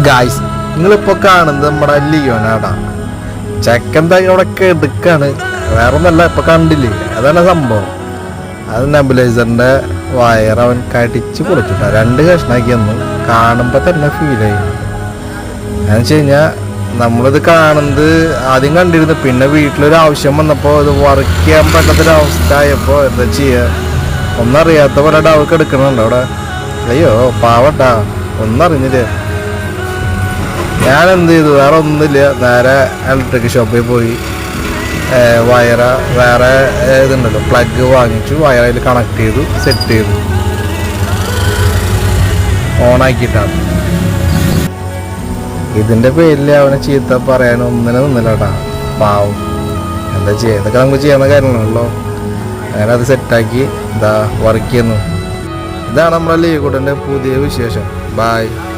Guys, നിങ്ങളിപ്പോൾ കാണുന്നത് നമ്മുടെ ലിയോനാടാ. ചെക്കൻ്റെ അവിടെ എടുക്കാണ്, വേറെ ഒന്നല്ല. ഇപ്പൊ കണ്ടില്ലേ, അതാണ് സംഭവം. അത് നെബുലൈസറിന്റെ വയർ അവൻ കടിച്ച് പൊളിച്ചിട്ടാ, 2 കഷ്ണാക്കി വന്നു. കാണുമ്പോൾ തന്നെ ഫീലായി. എന്ന് വെച്ച് കഴിഞ്ഞാൽ നമ്മളിത് കാണുന്നത് ആദ്യം കണ്ടിരുന്നു, പിന്നെ വീട്ടിലൊരു ആവശ്യം വന്നപ്പോൾ ഇത് വർക്ക് ചെയ്യാൻ പറ്റാത്തൊരവസ്ഥ ആയപ്പോൾ എന്താ ചെയ്യുക, ഒന്നറിയാത്ത പോലെ അവൾക്ക് എടുക്കണുണ്ട് അവിടെ. അയ്യോ പാവട്ടാ, ഒന്നും അറിഞ്ഞില്ല. ഞാൻ എന്ത് ചെയ്തു, വേറെ ഒന്നുമില്ല, നേരെ ഇലക്ട്രിക് ഷോപ്പിൽ പോയി വേറെ ഇതുണ്ടല്ലോ പ്ലഗ് വാങ്ങിച്ചു, വയറിൽ കണക്ട് ചെയ്തു, സെറ്റ് ചെയ്തു, ഓണാക്കിയിട്ടാണ്. ഇതിൻ്റെ പേരിൽ അവനെ ചീത്ത പറയാൻ ഒന്നിനും നിന്നില്ലട്ടാ, പാവം. എന്താ ചെയ്യുക, ഇതൊക്കെ നമുക്ക് ചെയ്യുന്ന കാര്യങ്ങളാണല്ലോ. അങ്ങനെ അത് സെറ്റാക്കി ഇതാ വർക്ക് ചെയ്യുന്നു. ഇതാണ് നമ്മുടെ ലീഗുഡൻ്റെ പുതിയ വിശേഷം. ബായ്.